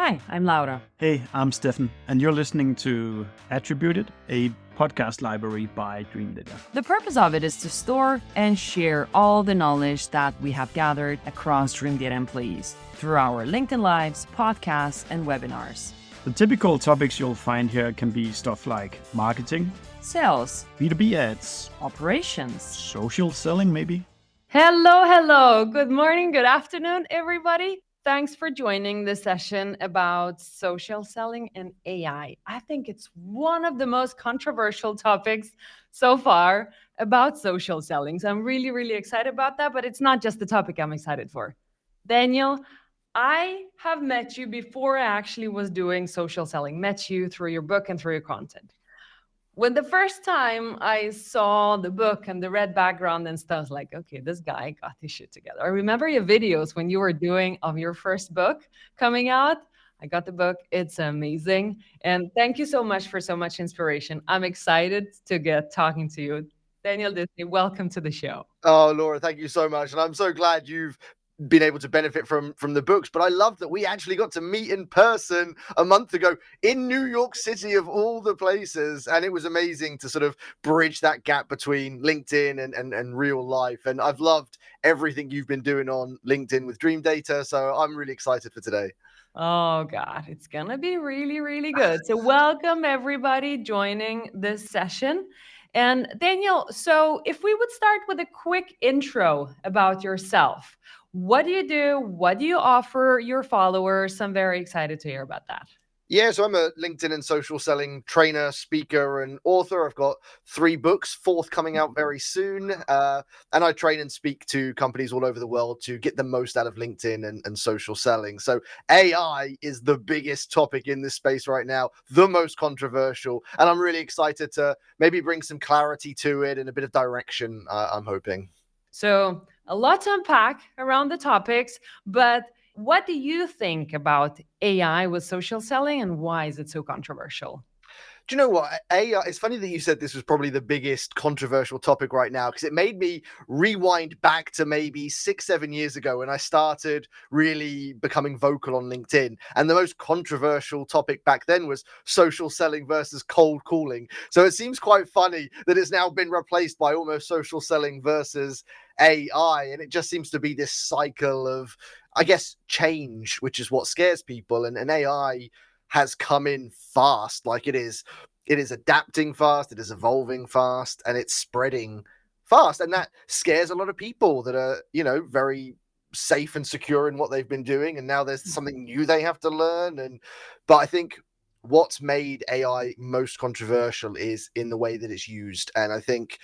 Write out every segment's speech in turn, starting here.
Hi, I'm Laura. Hey, I'm Stefan, and you're listening to Attributed, a podcast library by Dreamdata. The purpose of it is to store and share all the knowledge that we have gathered across Dreamdata employees through our LinkedIn Lives, podcasts, and webinars. The typical topics you'll find here can be stuff like marketing, Sales, B2B ads, operations, social selling maybe. Hello. Good morning, good afternoon, everybody. Thanks for joining this session about social selling and AI. I think it's one of the most controversial topics so far about social selling. So I'm really excited about that, but it's not just the topic I'm excited for. Daniel, I have met you before I actually was doing social selling, met you through your book and through your content. When the first time I saw the book and the red background and stuff, I was like, okay, this guy got his shit together. I remember your videos when you were doing of your first book coming out. I got the book. It's amazing. And thank you so much for so much inspiration. I'm excited to get talking to you. Daniel Disney, welcome to the show. Oh, Laura, thank you so much. And I'm so glad you've been able to benefit from the books. But I love that we actually got to meet in person a month ago in New York City, of all the places. And it was amazing to sort of bridge that gap between LinkedIn and real life. And I've loved everything you've been doing on LinkedIn with Dreamdata. So I'm really excited for today. Oh, God, it's going to be really good. So welcome, everybody, joining this session. And Daniel, so if we would start with a quick intro about yourself. What do you do? What do you offer your followers? I'm very excited to hear about that. Yeah, so I'm a LinkedIn and social selling trainer, speaker, and author. I've got 3 books, 4th coming out very soon. And I train and speak to companies all over the world to get the most out of LinkedIn and social selling. So AI is the biggest topic in this space right now, the most controversial. And I'm really excited to maybe bring some clarity to it and a bit of direction, I'm hoping. So a lot to unpack around the topics, but what do you think about AI with social selling and why is it so controversial? Do you know what? AI, it's funny that you said this was probably the biggest controversial topic right now, because it made me rewind back to maybe 6-7 years ago when I started really becoming vocal on LinkedIn. And the most controversial topic back then was social selling versus cold calling. So it seems quite funny that it's now been replaced by almost social selling versus AI. And it just seems to be this cycle of, I guess, change, which is what scares people. And AI has come in fast. Like it is adapting fast, it is evolving fast, and it's spreading fast. And that scares a lot of people that are, very safe and secure in what they've been doing. And now there's something new they have to learn. But I think what's made AI most controversial is in the way that it's used. And I think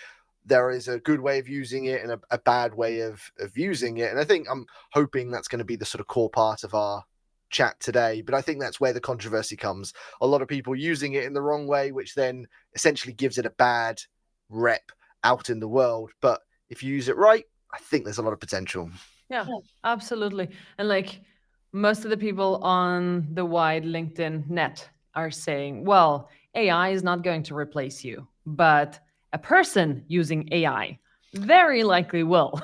there is a good way of using it and a bad way of using it. And I think I'm hoping that's going to be the sort of core part of our chat today, but I think that's where the controversy comes. A lot of people using it in the wrong way, which then essentially gives it a bad rep out in the world. But if you use it right, I think there's a lot of potential. Yeah, absolutely. And like most of the people on the wide LinkedIn net are saying, well, AI is not going to replace you, but a person using AI very likely will.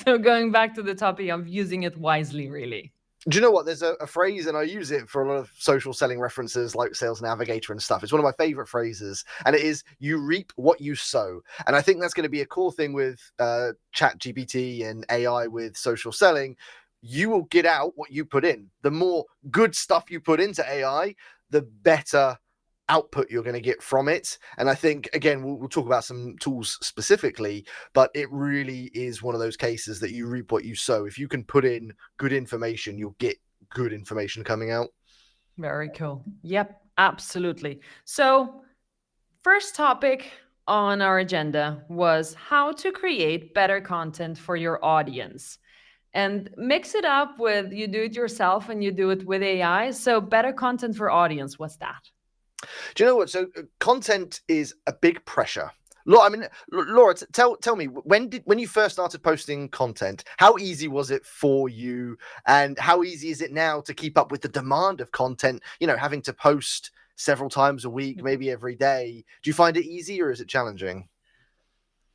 So going back to the topic of using it wisely, really. Do you know what? There's a phrase, and I use it for a lot of social selling references like Sales Navigator and stuff. It's one of my favorite phrases, and it is, you reap what you sow. And I think that's going to be a core thing with ChatGPT and AI with social selling. You will get out what you put in. The more good stuff you put into AI, the better output you're going to get from it. And I think, again, we'll talk about some tools specifically, but it really is one of those cases that you reap what you sow. If you can put in good information, you'll get good information coming out. Very cool. Yep, absolutely. So first topic on our agenda was how to create better content for your audience. And mix it up with you do it yourself and you do it with AI. So better content for audience, what's that? Do you know what? So content is a big pressure. Laura, tell me, when you first started posting content, how easy was it for you, and how easy is it now to keep up with the demand of content? Having to post several times a week, maybe every day. Do you find it easy, or is it challenging?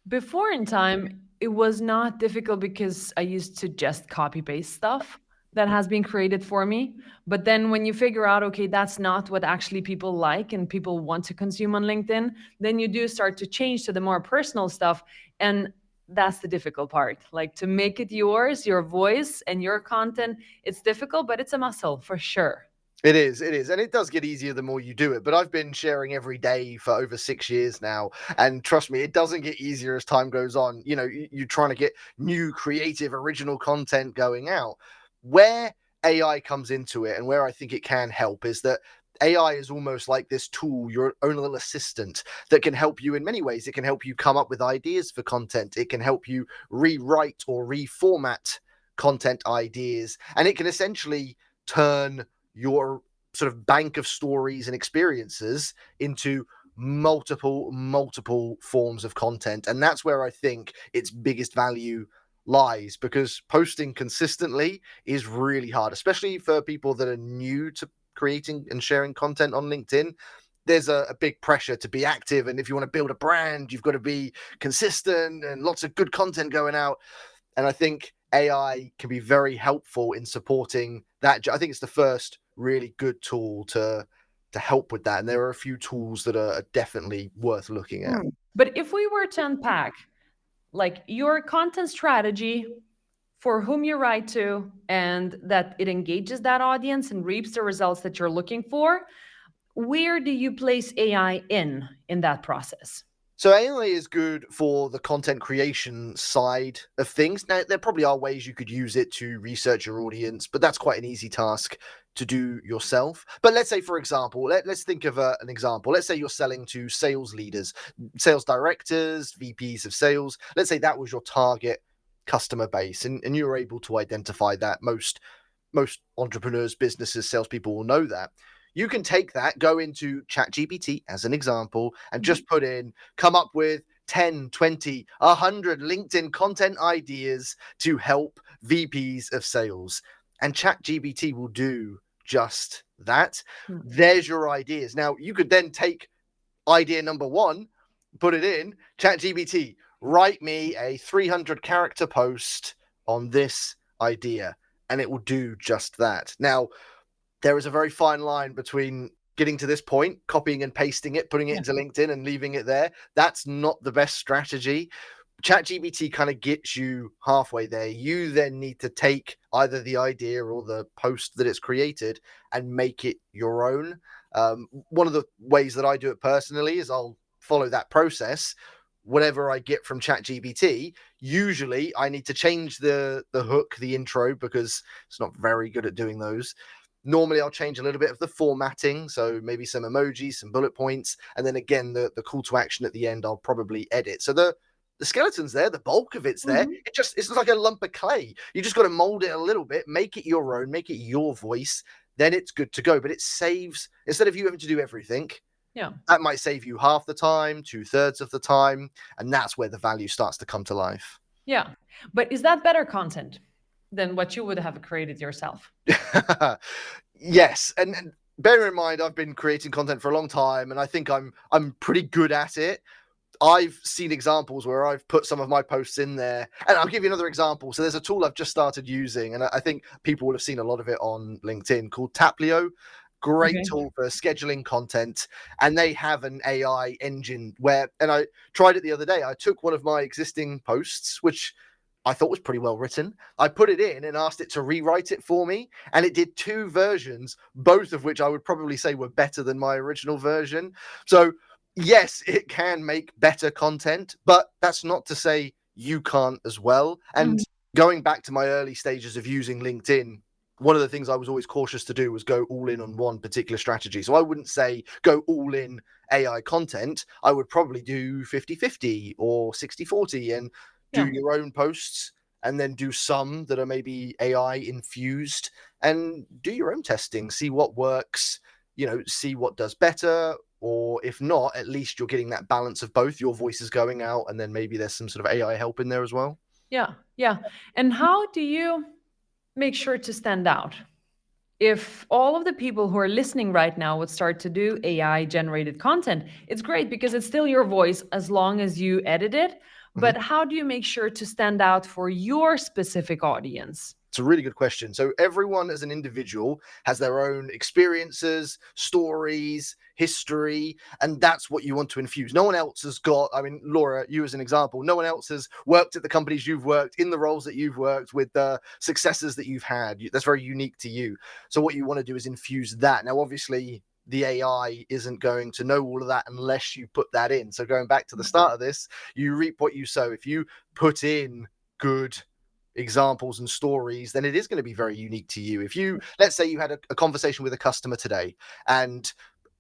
Before in time, it was not difficult because I used to just copy paste stuff. that has been created for me. But then when you figure out, okay, that's not what actually people like and people want to consume on LinkedIn, then you do start to change to the more personal stuff. And that's the difficult part. Like to make it yours, your voice and your content, it's difficult, but it's a muscle for sure. It is, it is. And it does get easier the more you do it. But I've been sharing every day for over 6 years now. And trust me, it doesn't get easier as time goes on. You know, you're trying to get new, creative, original content going out. Where AI comes into it and where I think it can help is that AI is almost like this tool, your own little assistant that can help you in many ways. It can help you come up with ideas for content. It can help you rewrite or reformat content ideas. And it can essentially turn your sort of bank of stories and experiences into multiple forms of content. And that's where I think its biggest value lies, because posting consistently is really hard, especially for people that are new to creating and sharing content on LinkedIn. There's a big pressure to be active, and if you want to build a brand, you've got to be consistent and lots of good content going out. And I think AI can be very helpful in supporting that. I think it's the first really good tool to help with that. And there are a few tools that are definitely worth looking at. But if we were to unpack like your content strategy for whom you write to and that it engages that audience and reaps the results that you're looking for, where do you place AI in that process? So AI is good for the content creation side of things. Now, there probably are ways you could use it to research your audience, but that's quite an easy task to do yourself. But let's say, for example, let's think of an example. Let's say you're selling to sales leaders, sales directors, VPs of sales. Let's say that was your target customer base, and you were able to identify that. Most entrepreneurs, businesses, salespeople will know that. You can take that, go into ChatGPT as an example, and just put in, come up with 10, 20, 100 LinkedIn content ideas to help VPs of sales. And ChatGPT will do just that. There's your ideas. Now, you could then take idea number one, put it in, ChatGPT, write me a 300 character post on this idea, and it will do just that. Now, there is a very fine line between getting to this point, copying and pasting it, putting it into LinkedIn and leaving it there. That's not the best strategy. ChatGPT kind of gets you halfway there. You then need to take either the idea or the post that it's created and make it your own. One of the ways that I do it personally is I'll follow that process. Whatever I get from ChatGPT, usually I need to change the hook, the intro, because it's not very good at doing those. Normally, I'll change a little bit of the formatting, so maybe some emojis, some bullet points, and then again, the call to action at the end, I'll probably edit. So the skeleton's there, the bulk of it's there. It's like a lump of clay. You just got to mold it a little bit, make it your own, make it your voice. Then it's good to go. But it saves, instead of you having to do everything, that might save you half the time, 2/3 of the time, and that's where the value starts to come to life. Yeah, but is that better content than what you would have created yourself? Yes, and bear in mind, I've been creating content for a long time, and I think I'm pretty good at it. I've seen examples where I've put some of my posts in there, and I'll give you another example. So there's a tool I've just started using, and I think people will have seen a lot of it on LinkedIn, called Taplio. Great tool for scheduling content, and they have an AI engine and I tried it the other day. I took one of my existing posts, which I thought was pretty well written. I put it in and asked it to rewrite it for me, and it did 2 versions, both of which I would probably say were better than my original version. So yes, it can make better content, but that's not to say you can't as well. And going back to my early stages of using LinkedIn, one of the things I was always cautious to do was go all in on one particular strategy. So I wouldn't say go all in AI content. I would probably do 50-50 or 60-40 and do your own posts, and then do some that are maybe AI infused, and do your own testing, see what works, see what does better, or if not, at least you're getting that balance of both. Your voice is going out, and then maybe there's some sort of AI help in there as well. Yeah. And how do you make sure to stand out? If all of the people who are listening right now would start to do AI generated content, it's great because it's still your voice as long as you edit it. But how do you make sure to stand out for your specific audience? It's a really good question. So everyone as an individual has their own experiences, stories, history, and that's what you want to infuse. No one else has got, I mean, Laura, you as an example, no one else has worked at the companies you've worked, in the roles that you've worked, with the successes that you've had. That's very unique to you. So what you want to do is infuse that. Now, obviously, the AI isn't going to know all of that unless you put that in. So going back to the start of this, you reap what you sow. If you put in good examples and stories, then it is going to be very unique to you. If you, let's say you had a conversation with a customer today and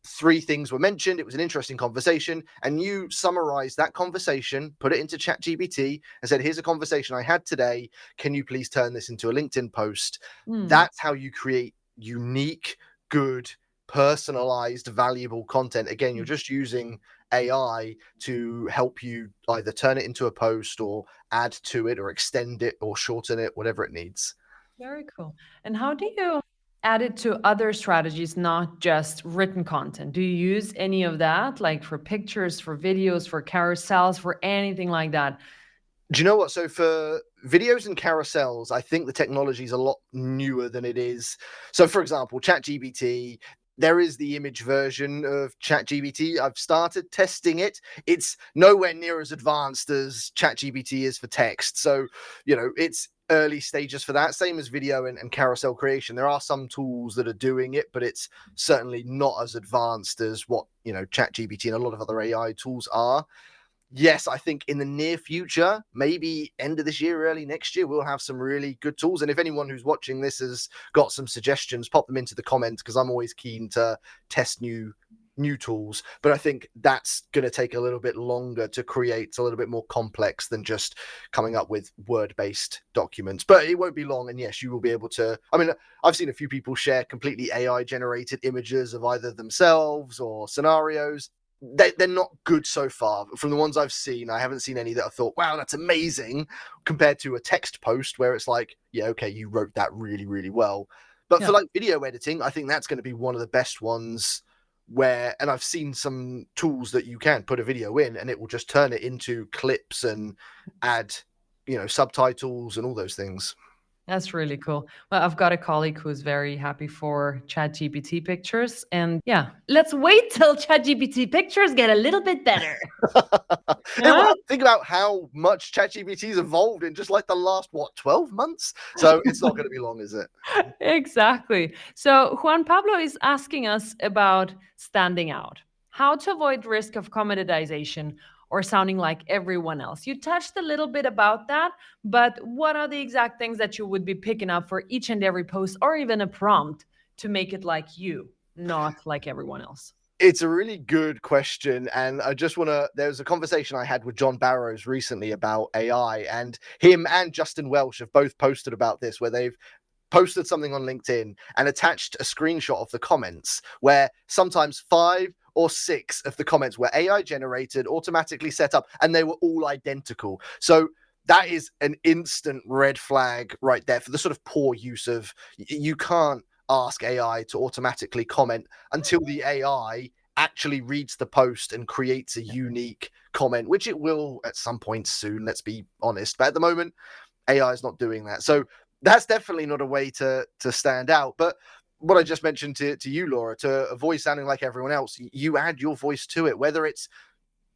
3 things were mentioned, it was an interesting conversation, and you summarized that conversation, put it into ChatGPT and said, here's a conversation I had today, can you please turn this into a LinkedIn post? That's how you create unique, good, personalized, valuable content. Again, you're just using AI to help you either turn it into a post or add to it or extend it or shorten it, whatever it needs. Very cool. And how do you add it to other strategies, not just written content? Do you use any of that, like for pictures, for videos, for carousels, for anything like that? Do you know what? So for videos and carousels, I think the technology is a lot newer than it is. So for example, ChatGPT, there is the image version of ChatGPT. I've started testing it. It's nowhere near as advanced as ChatGPT is for text. So, it's early stages for that. Same as video and carousel creation. There are some tools that are doing it, but it's certainly not as advanced as what, ChatGPT and a lot of other AI tools are. Yes, I think in the near future, maybe end of this year, early next year, we'll have some really good tools. And if anyone who's watching this has got some suggestions, pop them into the comments, because I'm always keen to test new tools. But I think that's going to take a little bit longer to create. It's a little bit more complex than just coming up with word-based documents. But it won't be long. And yes, you will be able to. I mean, I've seen a few people share completely AI-generated images of either themselves or scenarios. They're not good so far. From the ones I've seen, I haven't seen any that I thought, wow, that's amazing, compared to a text post where it's like, yeah, okay, you wrote that really, really well. But for like video editing, I think that's going to be one of the best ones and I've seen some tools that you can put a video in and it will just turn it into clips and add, subtitles and all those things. That's really cool. Well, I've got a colleague who's very happy for ChatGPT pictures. And yeah, let's wait till ChatGPT pictures get a little bit better. Think about how much ChatGPT's evolved in just like the last, 12 months? So it's not going to be long, is it? Exactly. So Juan Pablo is asking us about standing out, how to avoid risk of commoditization or sounding like everyone else. You touched a little bit about that, but what are the exact things that you would be picking up for each and every post or even a prompt to make it like you, not like everyone else? It's a really good question. And I just want to, there's a conversation I had with John Barrows recently about AI, and him and Justin Welsh have both posted about this, where they've posted something on LinkedIn and attached a screenshot of the comments where sometimes 5 or 6 of the comments were AI generated, automatically set up, and they were all identical. So that is an instant red flag right there for the sort of poor use of, you can't ask AI to automatically comment until the AI actually reads the post and creates a unique comment, which it will at some point soon, let's be honest. But at the moment, AI is not doing that. So that's definitely not a way to stand out. But what I just mentioned to you, Laura, to avoid sounding like everyone else, you add your voice to it, whether it's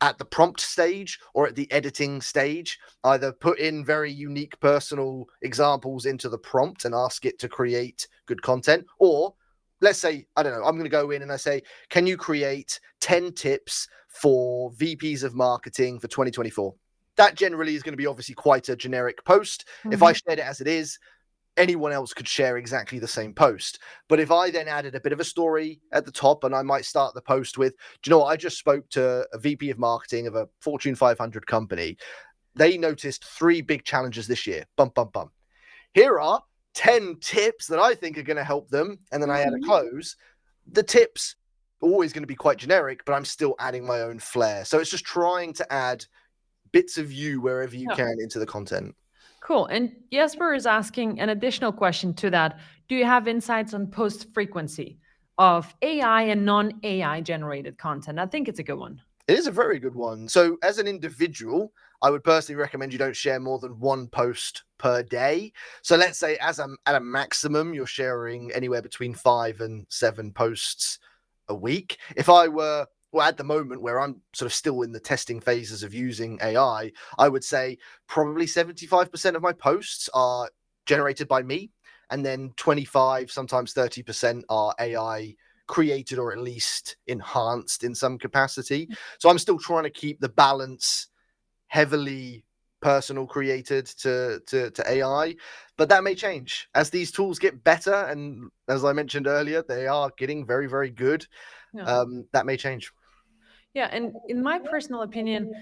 at the prompt stage or at the editing stage. Either put in very unique personal examples into the prompt and ask it to create good content, or let's say, I don't know, I'm going to go in and I say, can you create 10 tips for VPs of marketing for 2024? That generally is going to be obviously quite a generic post. Mm-hmm. If I shared it as it is, anyone else could share exactly the same post. But if I then added a bit of a story at the top, and I might start the post with, do you know what? I just spoke to a VP of marketing of a Fortune 500 company. They noticed 3 big challenges this year. Bum, bum, bum. Here are 10 tips that I think are going to help them. And then I add a close. The tips are always going to be quite generic, but I'm still adding my own flair. So it's just trying to add bits of you wherever you can into the content. Cool. And Jesper is asking an additional question to that. Do you have insights on post frequency of AI and non-AI generated content? I think it's a good one. It is a very good one. So as an individual, I would personally recommend you don't share more than one post per day. So let's say at a maximum, you're sharing anywhere between 5 and 7 posts a week. If I were, well, at the moment where I'm sort of still in the testing phases of using AI, I would say probably 75% of my posts are generated by me. And then 25, sometimes 30% are AI created or at least enhanced in some capacity. So I'm still trying to keep the balance heavily personal created to AI, but that may change as these tools get better. And as I mentioned earlier, they are getting very, very good. Yeah. That may change. Yeah, and in my personal opinion,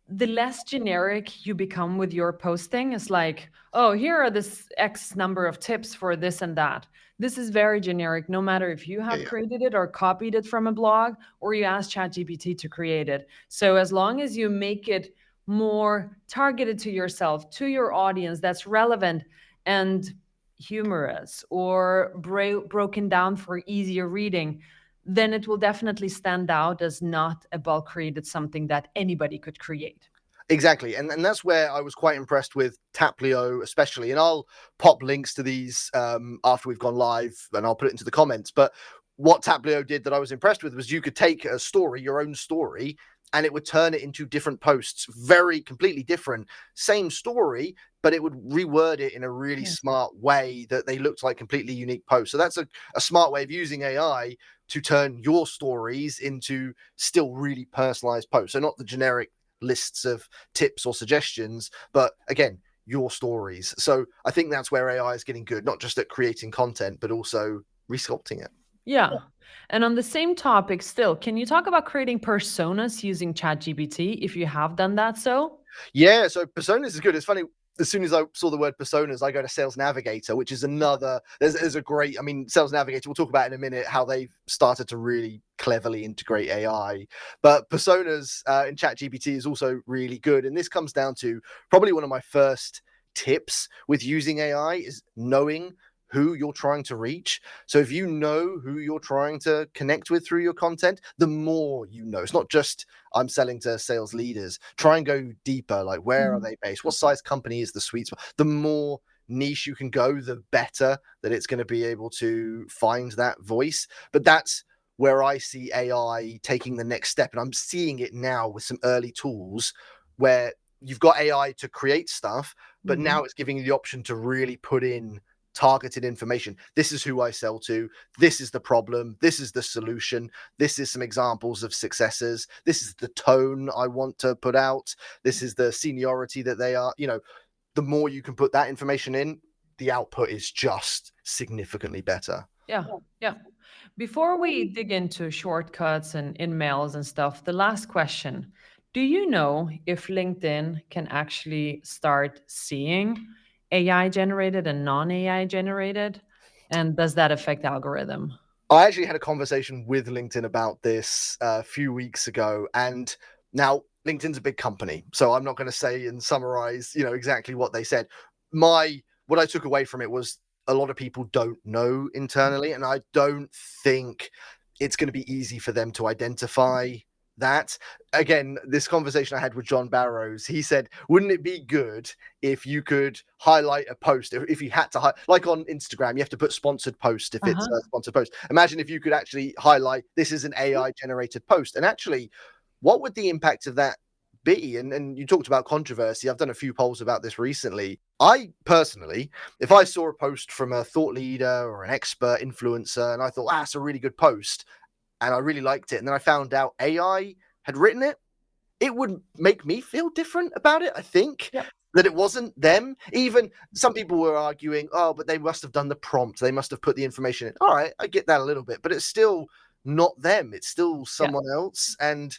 the less generic you become with your posting is like, oh, here are this X number of tips for this and that. This is very generic, no matter if you have Yeah. created it or copied it from a blog or you ask ChatGPT to create it. So as long as you make it more targeted to yourself, to your audience, that's relevant and humorous or broken down for easier reading, then it will definitely stand out as not a bulk created something that anybody could create. Exactly. And that's where I was quite impressed with Taplio, especially. And I'll pop links to these after we've gone live and I'll put it into the comments. But what Taplio did that I was impressed with was you could take a story, your own story, and it would turn it into different posts, very completely different, same story, but it would reword it in a really smart way that they looked like completely unique posts. So that's a smart way of using AI to turn your stories into still really personalized posts. So not the generic lists of tips or suggestions, but again, your stories. So I think that's where AI is getting good, not just at creating content, but also resculpting it. Yeah. And on the same topic, still, can you talk about creating personas using ChatGPT if you have done that so? Yeah, so personas is good. It's funny. As soon as I saw the word personas, I go to Sales Navigator, which is another. There's a great. I mean, Sales Navigator. We'll talk about in a minute how they've started to really cleverly integrate AI. But personas in ChatGPT is also really good, and this comes down to probably one of my first tips with using AI is knowing who you're trying to reach. So if you know who you're trying to connect with through your content, the more you know. It's not just I'm selling to sales leaders. Try and go deeper. Like, where are they based? What size company is the sweet spot? The more niche you can go, the better that it's going to be able to find that voice. But that's where I see AI taking the next step. And I'm seeing it now with some early tools where you've got AI to create stuff, but now it's giving you the option to really put in targeted information. This is who I sell to. This is the problem. This is the solution. This is some examples of successes. This is the tone I want to put out. This is the seniority that they are. The more you can put that information in, the output is just significantly better. Yeah. Yeah. Before we dig into shortcuts and InMails and stuff, the last question. Do you know if LinkedIn can actually start seeing AI generated and non AI generated? And does that affect algorithm? I actually had a conversation with LinkedIn about this a few weeks ago, and now LinkedIn's a big company, so I'm not going to say and summarize, exactly what they said. What I took away from it was a lot of people don't know internally, and I don't think it's going to be easy for them to identify that. Again, this conversation I had with John Barrows, he said, wouldn't it be good if you could highlight a post, if you had to, like on Instagram, you have to put sponsored post if it's a sponsored post. Imagine if you could actually highlight, this is an AI generated post. And actually, what would the impact of that be? And you talked about controversy. I've done a few polls about this recently. I personally, if I saw a post from a thought leader or an expert influencer, and I thought, that's a really good post, and I really liked it, and then I found out AI had written it, it would make me feel different about it, I think. Yep. That it wasn't them. Even some people were arguing, oh, but they must have done the prompt. They must have put the information in. All right, I get that a little bit, but it's still not them. It's still someone else. And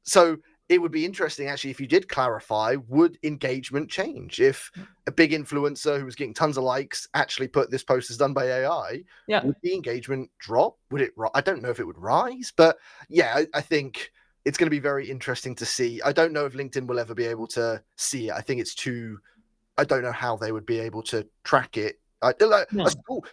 so it would be interesting, actually, if you did clarify, would engagement change? If a big influencer who was getting tons of likes actually put this post is done by AI, would the engagement drop? Would it? I don't know if it would rise, but yeah, I think it's going to be very interesting to see. I don't know if LinkedIn will ever be able to see it. I think it's I don't know how they would be able to track it.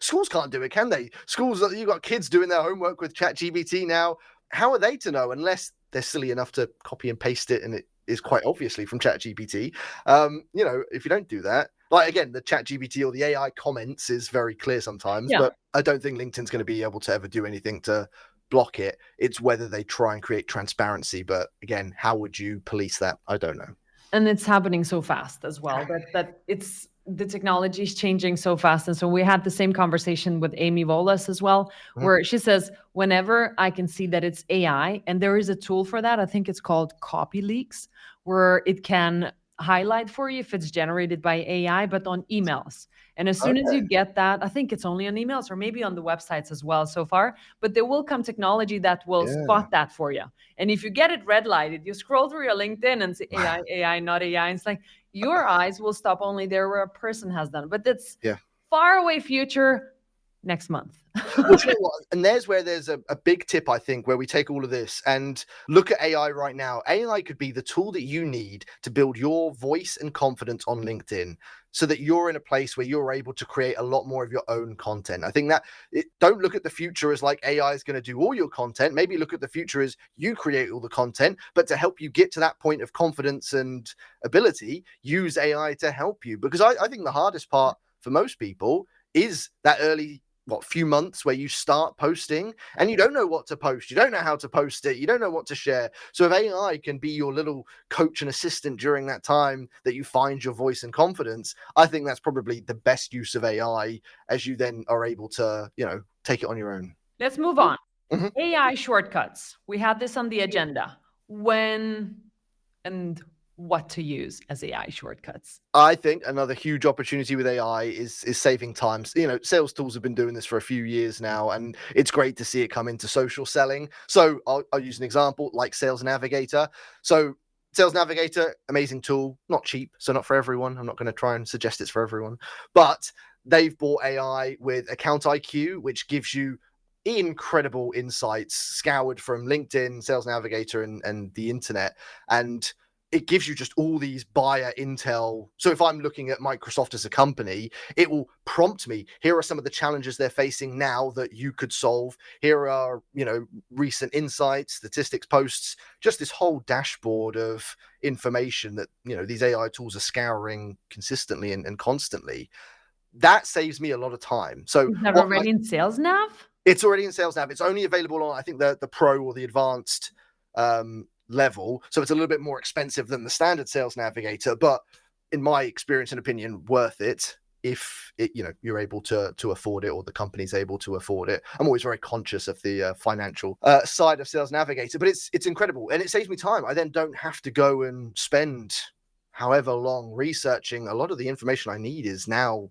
Schools can't do it, can they? Schools, you've got kids doing their homework with ChatGPT now. How are they to know unless they're silly enough to copy and paste it, and it is quite obviously from ChatGPT. If you don't do that, like again, the ChatGPT or the AI comments is very clear sometimes, but I don't think LinkedIn's going to be able to ever do anything to block it. It's whether they try and create transparency. But again, how would you police that? I don't know. And it's happening so fast as well that it's the technology is changing so fast. And so we had the same conversation with Amy Volas as well, where she says, whenever I can see that it's AI, and there is a tool for that, I think it's called Copy Leaks, where it can highlight for you if it's generated by AI, but on emails. And as soon as you get that, I think it's only on emails or maybe on the websites as well so far, but there will come technology that will spot that for you. And if you get it red lighted, you scroll through your LinkedIn and say AI, AI, not AI. And it's like your eyes will stop only there where a person has done. But that's far away future next month. Well, you know what? And there's where there's a big tip, I think, where we take all of this and look at AI right now. AI could be the tool that you need to build your voice and confidence on LinkedIn so that you're in a place where you're able to create a lot more of your own content. I think that don't look at the future as like AI is going to do all your content. Maybe look at the future as you create all the content, but to help you get to that point of confidence and ability, use AI to help you. Because I think the hardest part for most people is that early few months where you start posting and you don't know what to post. You don't know how to post it. You don't know what to share. So if AI can be your little coach and assistant during that time that you find your voice and confidence, I think that's probably the best use of AI as you then are able to, take it on your own. Let's move on. AI shortcuts. We had this on the agenda. When and what to use as AI shortcuts? I think another huge opportunity with AI is saving time. Sales tools have been doing this for a few years now, and it's great to see it come into social selling. So I'll use an example like Sales Navigator. So Sales Navigator, amazing tool, not cheap, so not for everyone. I'm not going to try and suggest it's for everyone, but they've bought AI with Account IQ, which gives you incredible insights scoured from LinkedIn, Sales Navigator, and the internet. And it gives you just all these buyer intel. So if I'm looking at Microsoft as a company, it will prompt me. Here are some of the challenges they're facing now that you could solve. Here are, recent insights, statistics, posts, just this whole dashboard of information that, these AI tools are scouring consistently and constantly. That saves me a lot of time. So is that already in Sales Nav? It's already in Sales Nav. It's only available on, I think, the Pro or the advanced level, so it's a little bit more expensive than the standard Sales Navigator, but in my experience and opinion, worth it if you're able to afford it, or the company's able to afford it. I'm always very conscious of the financial side of Sales Navigator, but it's incredible, and it saves me time. I then don't have to go and spend however long researching. A lot of the information I need is now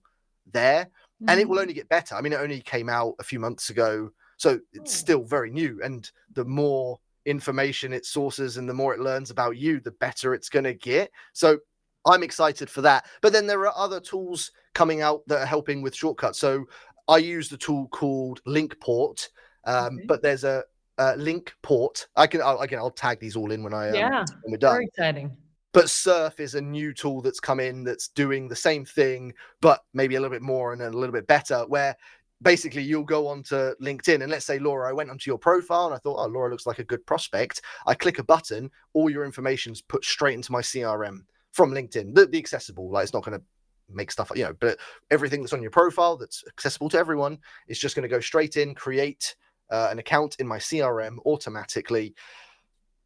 there, and it will only get better. I mean, it only came out a few months ago, so it's still very new, and the more information it sources and the more it learns about you, the better it's going to get. So I'm excited for that. But then there are other tools coming out that are helping with shortcuts. So I use the tool called Linkport, but there's a Linkport. I'll tag these all in when we're done. Very exciting. But Surf is a new tool that's come in that's doing the same thing, but maybe a little bit more and a little bit better, where basically you'll go onto LinkedIn, and let's say, Laura, I went onto your profile and I thought, oh, Laura looks like a good prospect. I click a button, all your information's put straight into my CRM from LinkedIn, the accessible, like it's not going to make stuff, but everything that's on your profile that's accessible to everyone is just going to go straight in, create an account in my CRM automatically.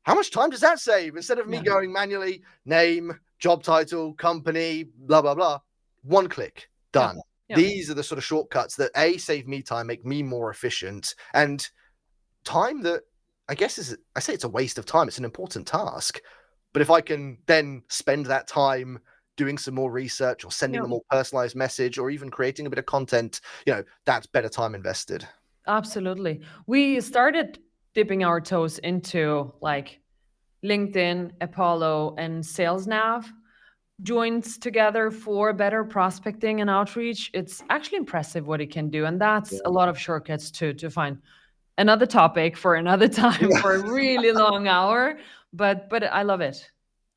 How much time does that save? Instead of me going manually, name, job title, company, blah, blah, blah, one click, done. These are the sort of shortcuts that save me time, make me more efficient, and time that I guess I say it's a waste of time. It's an important task, but if I can then spend that time doing some more research or sending a more personalized message or even creating a bit of content, that's better time invested. Absolutely. We started dipping our toes into like LinkedIn, Apollo, and Sales Nav joins together for better prospecting and outreach. It's actually impressive what it can do, and that's a lot of shortcuts to find. Another topic for another time, for a really long hour, but I love it.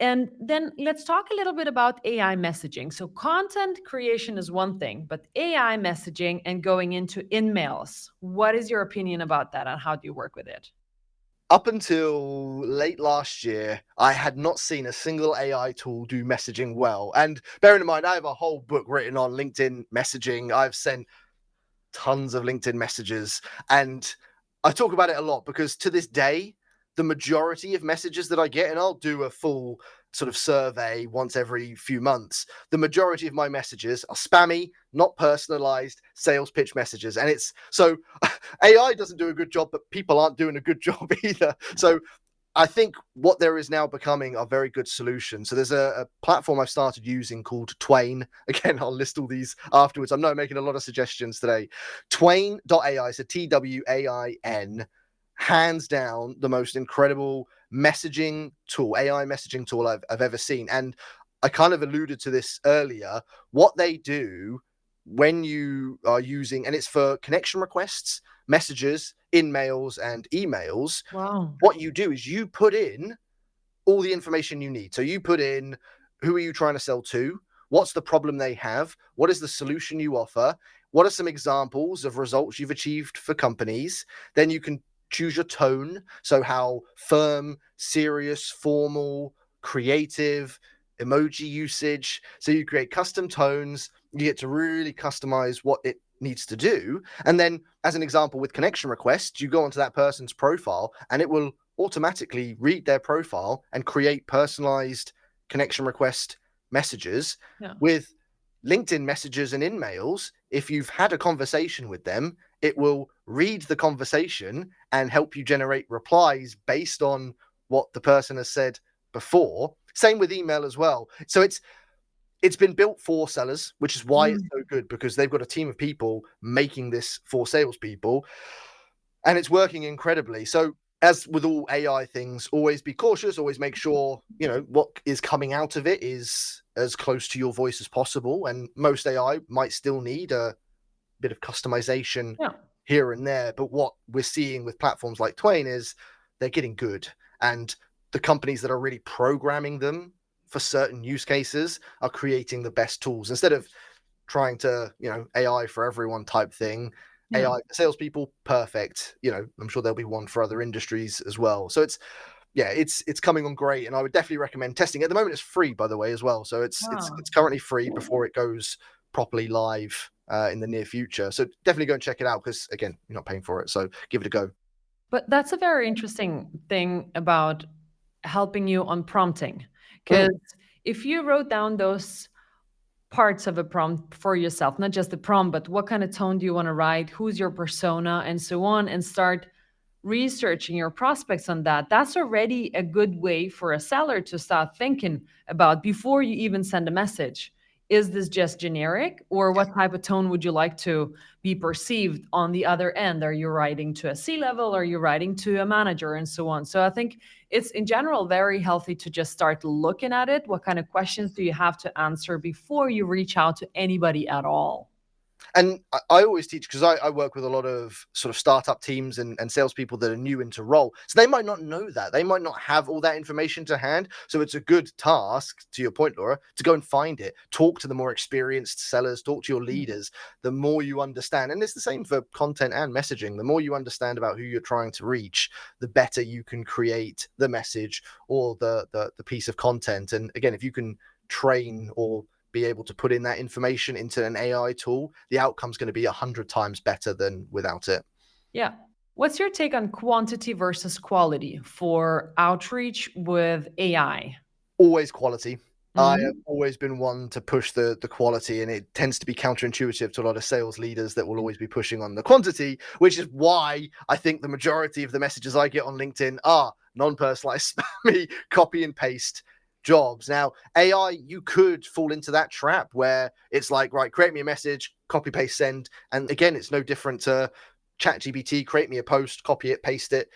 And then let's talk a little bit about AI messaging. So content creation is one thing, but AI messaging and going into InMails, what is your opinion about that, and how do you work with it? up until late last year, I had not seen a single AI tool do messaging well. And bearing in mind, I have a whole book written on LinkedIn messaging. I've sent tons of LinkedIn messages, and I talk about it a lot because to this day, the majority of messages that I get, and I'll do a full sort of survey once every few months, the majority of my messages are spammy, not personalized sales pitch messages. And it's so AI doesn't do a good job, but people aren't doing a good job either. So I think what there is now becoming are very good solutions. So there's a platform I've started using called Twain. Again, I'll list all these afterwards. I'm not making a lot of suggestions today. Twain.ai, so TWAIN, hands down the most incredible messaging tool, AI messaging tool I've ever seen. And I kind of alluded to this earlier. What they do when you are using, and it's for connection requests, messages, InMails, and emails. Wow. What you do is you put in all the information you need. So you put in who are you trying to sell to? What's the problem they have? What is the solution you offer? What are some examples of results you've achieved for companies? Then you can choose your tone. So how firm, serious, formal, creative, emoji usage. So you create custom tones. You get to really customize what it needs to do. And then as an example with connection requests, you go onto that person's profile and it will automatically read their profile and create personalized connection request messages. With LinkedIn messages and InMails, if you've had a conversation with them, it will read the conversation and help you generate replies based on what the person has said before. Same with email as well. So it's been built for sellers, which is why it's so good, because they've got a team of people making this for salespeople, and it's working incredibly. So as with all AI things, always be cautious, always make sure, what is coming out of it is as close to your voice as possible. And most AI might still need a bit of customization here and there. But what we're seeing with platforms like Twain is they're getting good. And the companies that are really programming them for certain use cases are creating the best tools instead of trying to, AI for everyone type thing. AI for salespeople, perfect. I'm sure there'll be one for other industries as well. So it's coming on great, and I would definitely recommend testing. At the moment, it's free, by the way, as well. So it's currently free before it goes properly live in the near future. So definitely go and check it out because, again, you're not paying for it. So give it a go. But that's a very interesting thing about helping you on prompting, because if you wrote down those parts of a prompt for yourself, not just the prompt, but what kind of tone do you want to write, who's your persona, and so on, and start researching your prospects on that, that's already a good way for a seller to start thinking about before you even send a message. Is this just generic, or what type of tone would you like to be perceived on the other end? Are you writing to a C-level? Are you writing to a manager, and so on? So I think it's in general very healthy to just start looking at it. What kind of questions do you have to answer before you reach out to anybody at all? And I always teach, because I work with a lot of sort of startup teams and salespeople that are new into role. So they might not know that. They might not have all that information to hand. So it's a good task, to your point, Laura, to go and find it. Talk to the more experienced sellers, talk to your leaders. The more you understand, and it's the same for content and messaging, the more you understand about who you're trying to reach, the better you can create the message or the piece of content. And again, if you can train or be able to put in that information into an AI tool, the outcome's going to be 100 times better than without it. Yeah. What's your take on quantity versus quality for outreach with AI? Always quality. I have always been one to push the quality, and it tends to be counterintuitive to a lot of sales leaders that will always be pushing on the quantity, which is why I think the majority of the messages I get on LinkedIn are non-personalized, spammy, copy and paste jobs. Now, AI, you could fall into that trap where it's like, right, create me a message, copy, paste, send. And again, it's no different to ChatGPT, create me a post, copy it, paste it.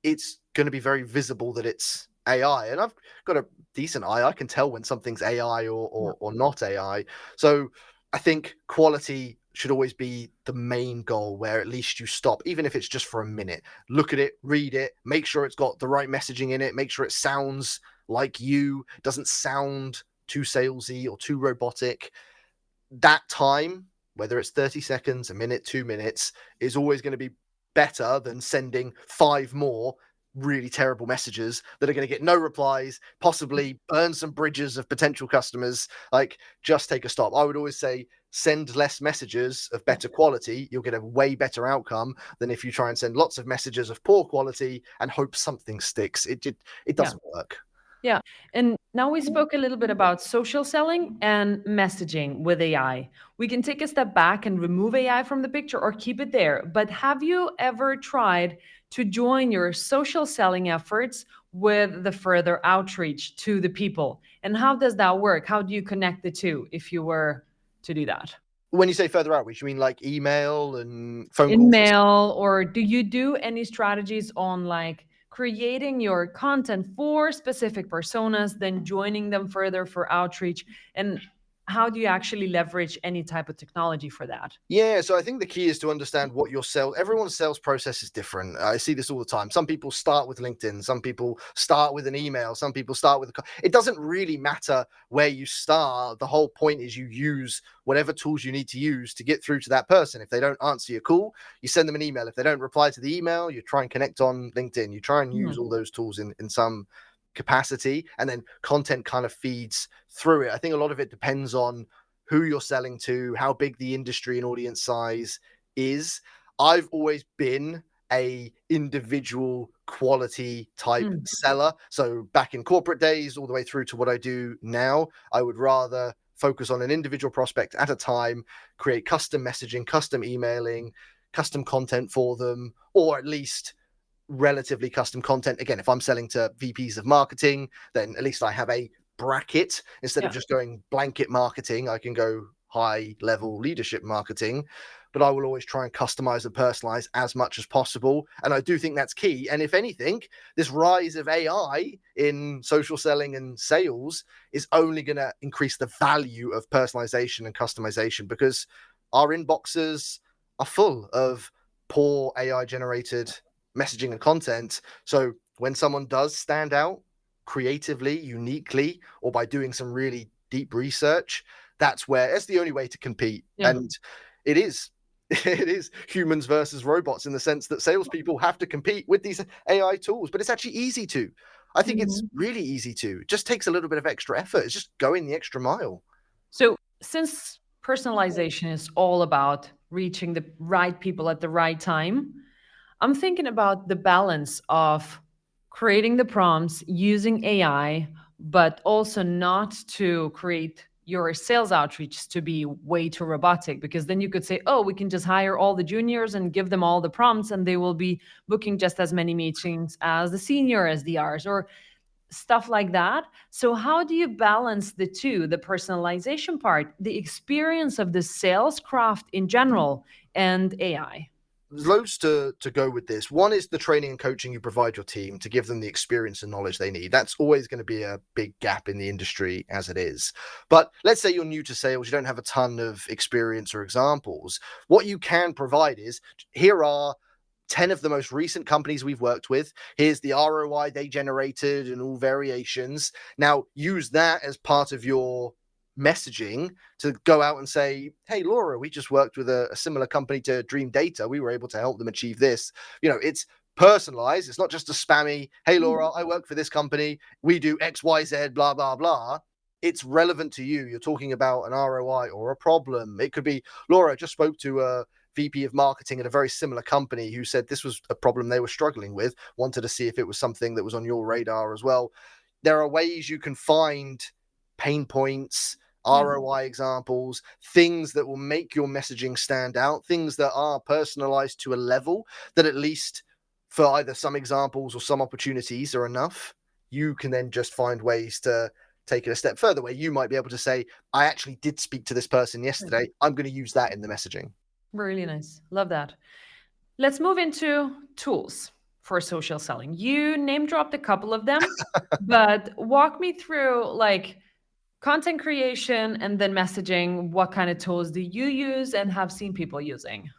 It's going to be very visible that it's AI. And I've got a decent eye. I can tell when something's AI or not AI. So I think quality should always be the main goal, where at least you stop, even if it's just for a minute, look at it, read it, make sure it's got the right messaging in it, make sure it sounds like you, doesn't sound too salesy or too robotic. That time, whether it's 30 seconds, a minute, 2 minutes, is always going to be better than sending 5 more really terrible messages that are going to get no replies, possibly burn some bridges of potential customers. Like, just take a stop. I would always say send less messages of better quality. You'll get a way better outcome than if you try and send lots of messages of poor quality and hope something sticks. It doesn't work. Yeah. And now we spoke a little bit about social selling and messaging with AI. We can take a step back and remove AI from the picture or keep it there. But have you ever tried to join your social selling efforts with the further outreach to the people? And how does that work? How do you connect the two if you were to do that? When you say further outreach, you mean like email and phone In calls? mail, or do you do any strategies on like creating your content for specific personas, then joining them further for outreach? And how do you actually leverage any type of technology for that? Yeah, so I think the key is to understand what your everyone's sales process is different. I see this all the time. Some people start with LinkedIn, some people start with an email, some people start with it doesn't really matter where you start. The whole point is you use whatever tools you need to use to get through to that person. If they don't answer your call, you send them an email. If they don't reply to the email, you try and connect on LinkedIn. You try and use all those tools in some capacity, and then content kind of feeds through it. I think a lot of it depends on who you're selling to, how big the industry and audience size is. I've always been a individual quality type seller. So back in corporate days, all the way through to what I do now, I would rather focus on an individual prospect at a time, create custom messaging, custom emailing, custom content for them, or at least relatively custom content. Again, if I'm selling to VPs of marketing, then at least I have a bracket instead of just going blanket marketing. I can go high level leadership marketing, but I will always try and customize and personalize as much as possible. And I do think that's key. And if anything, this rise of AI in social selling and sales is only going to increase the value of personalization and customization, because our inboxes are full of poor AI generated messaging and content. So when someone does stand out creatively, uniquely, or by doing some really deep research, that's the only way to compete. And it is humans versus robots in the sense that salespeople have to compete with these AI tools, but it's actually easy to. I think it's really easy to. It just takes a little bit of extra effort. It's just going the extra mile. So since personalization is all about reaching the right people at the right time, I'm thinking about the balance of creating the prompts using AI, but also not to create your sales outreach to be way too robotic, because then you could say, oh, we can just hire all the juniors and give them all the prompts and they will be booking just as many meetings as the senior SDRs or stuff like that. So how do you balance the two, the personalization part, the experience of the sales craft in general, and AI? There's loads to go with this. One is the training and coaching you provide your team to give them the experience and knowledge they need. That's always going to be a big gap in the industry as it is. But let's say you're new to sales, you don't have a ton of experience or examples. What you can provide is, here are 10 of the most recent companies we've worked with. Here's the ROI they generated and all variations. Now use that as part of your messaging to go out and say, hey, Laura, we just worked with a similar company to Dreamdata. We were able to help them achieve this. It's personalized. It's not just a spammy, hey, Laura, I work for this company. We do X, Y, Z, blah, blah, blah. It's relevant to you. You're talking about an ROI or a problem. It could be, Laura, I just spoke to a VP of marketing at a very similar company who said this was a problem they were struggling with, wanted to see if it was something that was on your radar as well. There are ways you can find pain points, ROI examples, things that will make your messaging stand out, things that are personalized to a level that at least for either some examples or some opportunities are enough. You can then just find ways to take it a step further where you might be able to say, I actually did speak to this person yesterday. I'm going to use that in the messaging. Really nice. Love that. Let's move into tools for social selling. You name dropped a couple of them, but walk me through like content creation and then messaging. What kind of tools do you use and have seen people using?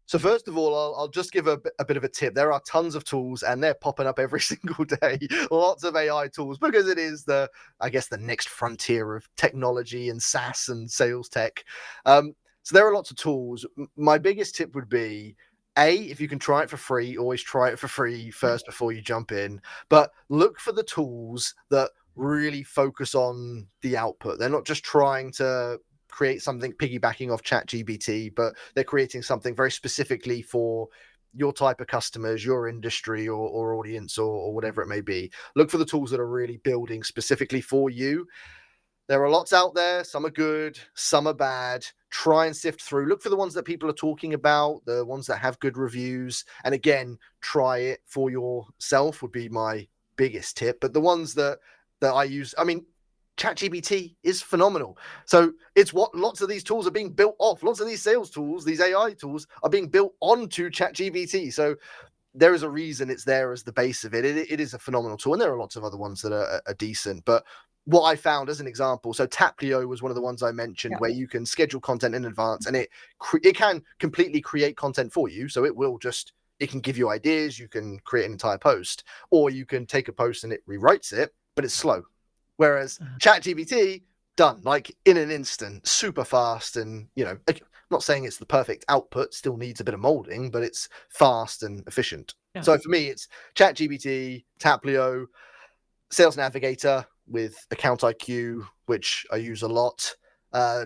So first of all, I'll just give a bit of a tip. There are tons of tools and they're popping up every single day. Lots of AI tools because it is the next frontier of technology and SaaS and sales tech. So there are lots of tools. My biggest tip would be if you can try it for free, always try it for free first before you jump in. But look for the tools that really focus on the output. They're not just trying to create something piggybacking off ChatGPT, but they're creating something very specifically for your type of customers, your industry or audience or whatever it may be. Look for the tools that are really building specifically for you. There are lots out there. Some are good, some are bad. Try and sift through. Look for the ones that people are talking about, the ones that have good reviews. And again, try it for yourself would be my biggest tip. But the ones that I use, I mean, ChatGPT is phenomenal. So it's what lots of these tools are being built off. Lots of these sales tools, these AI tools are being built onto ChatGPT. So there is a reason it's there as the base of it. It is a phenomenal tool. And there are lots of other ones that are decent. But what I found as an example, so Taplio was one of the ones I mentioned where you can schedule content in advance and it can completely create content for you. So it can give you ideas. You can create an entire post, or you can take a post and it rewrites it, but it's slow. Whereas ChatGPT, done like in an instant, super fast. And, I'm not saying it's the perfect output, still needs a bit of molding, but it's fast and efficient. Yeah. So for me, it's ChatGPT, Taplio, Sales Navigator with Account IQ, which I use a lot,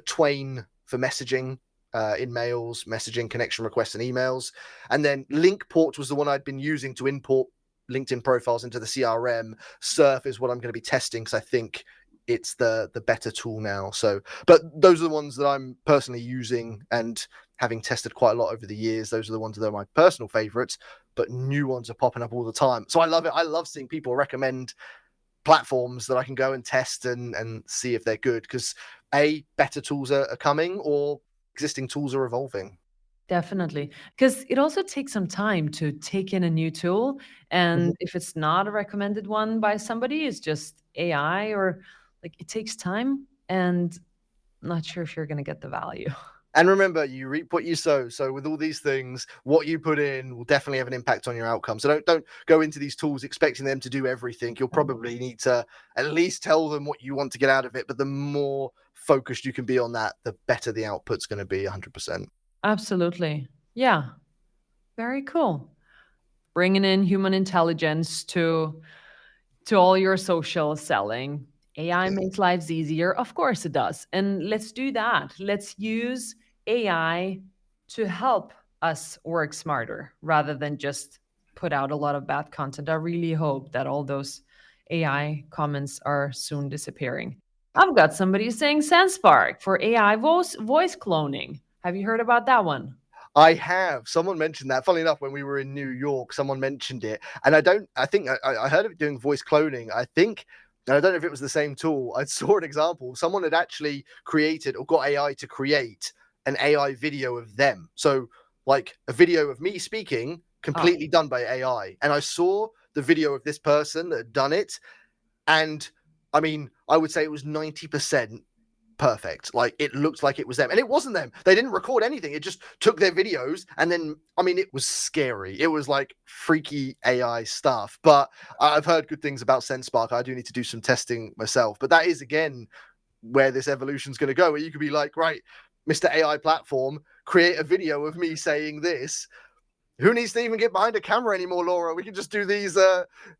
Twain for messaging, InMails, messaging, connection requests, and emails. And then Linkport was the one I'd been using to import LinkedIn profiles into the CRM. Surf is what I'm going to be testing because I think it's the better tool now. So, but those are the ones that I'm personally using, and having tested quite a lot over the years, those are the ones that are my personal favorites, but new ones are popping up all the time. So I love it. I love seeing people recommend platforms that I can go and test and see if they're good, because better tools are coming, or existing tools are evolving. Definitely. Because it also takes some time to take in a new tool. And if it's not a recommended one by somebody, it's just AI, or like it takes time, and I'm not sure if you're going to get the value. And remember, you reap what you sow. So with all these things, what you put in will definitely have an impact on your outcome. So don't go into these tools expecting them to do everything. You'll probably need to at least tell them what you want to get out of it. But the more focused you can be on that, the better the output's going to be 100%. Absolutely. Yeah. Very cool. Bringing in human intelligence to all your social selling. AI makes lives easier. Of course it does. And let's do that. Let's use AI to help us work smarter rather than just put out a lot of bad content. I really hope that all those AI comments are soon disappearing. I've got somebody saying SenseSpark for AI voice cloning. Have you heard about that one? I have. Someone mentioned that. Funnily enough, when we were in New York, someone mentioned it. And I think I heard of it doing voice cloning. I don't know if it was the same tool. I saw an example. Someone had actually created or got AI to create an AI video of them. So like a video of me speaking completely done by AI. And I saw the video of this person that had done it. And I mean, I would say it was 90% perfect. Like it looked like it was them, and it wasn't them. They didn't record anything. It just took their videos, and then I mean, it was scary. It was like freaky AI stuff. But I've heard good things about SenseSpark. I do need to do some testing myself. But that is again where this evolution is going to go. Where you could be like, right, Mr. AI platform, create a video of me saying this. Who needs to even get behind a camera anymore, Laura? We can just do these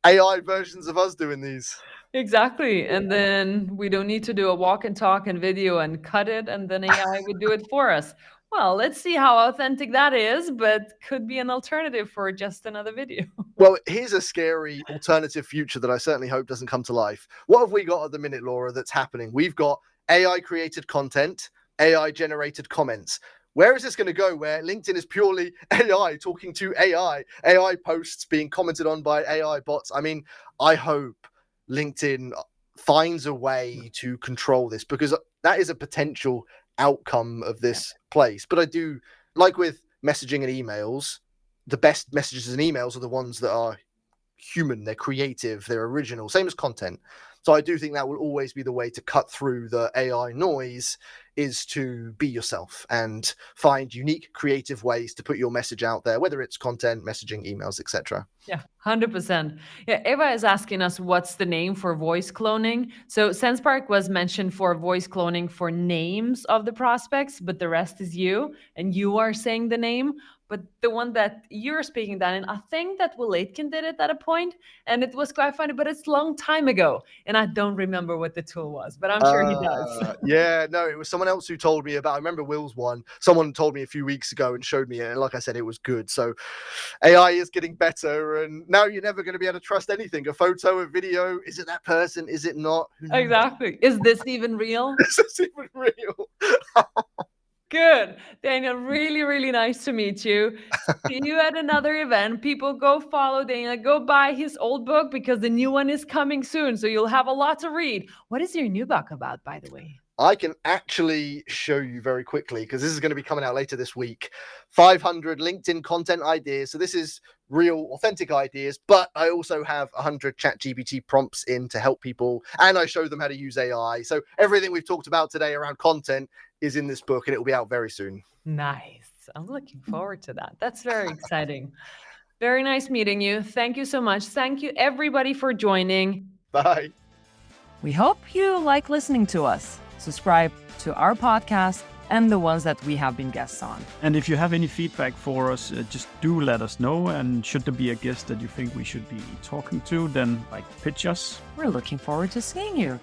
AI versions of us doing these. Exactly. And then we don't need to do a walk and talk and video and cut it, and then AI would do it for us. Well, let's see how authentic that is, but could be an alternative for just another video. Well, here's a scary alternative future that I certainly hope doesn't come to life. What have we got at the minute, Laura, that's happening? We've got AI created content, AI generated comments. Where is this going to go, where LinkedIn is purely AI talking to AI posts being commented on by AI bots? I mean, I hope LinkedIn finds a way to control this, because that is a potential outcome of this place. But I do, like with messaging and emails, the best messages and emails are the ones that are human, they're creative, they're original, same as content. So I do think that will always be the way to cut through the AI noise, is to be yourself and find unique, creative ways to put your message out there, whether it's content, messaging, emails, etc. Yeah, 100%. Yeah, Eva is asking us what's the name for voice cloning. So SenseSpark was mentioned for voice cloning for names of the prospects, but the rest is you, and you are saying the name. But the one that you're speaking, Dan, and I think that Will Aitken did it at a point, and it was quite funny, but it's a long time ago. And I don't remember what the tool was, but I'm sure he does. Yeah, no, it was someone else who told me about. I remember Will's one. Someone told me a few weeks ago and showed me it. And like I said, it was good. So AI is getting better. And now you're never going to be able to trust anything. A photo, a video. Is it that person? Is it not? Exactly. Is this even real? Is this even real? Good. Daniel, really, really nice to meet you. See you at another event. People, go follow Daniel. Go buy his old book because the new one is coming soon. So you'll have a lot to read. What is your new book about, by the way? I can actually show you very quickly because this is going to be coming out later this week. 500 LinkedIn content ideas. So this is real, authentic ideas, but I also have 100 ChatGPT prompts in to help people, and I show them how to use AI. So everything we've talked about today around content is in this book, and it will be out very soon. Nice. I'm looking forward to that. That's very exciting. Very nice meeting you. Thank you so much. Thank you, everybody, for joining. Bye. We hope you like listening to us. Subscribe to our podcast and the ones that we have been guests on. And if you have any feedback for us, just do let us know. And should there be a guest that you think we should be talking to, then pitch us. We're looking forward to seeing you.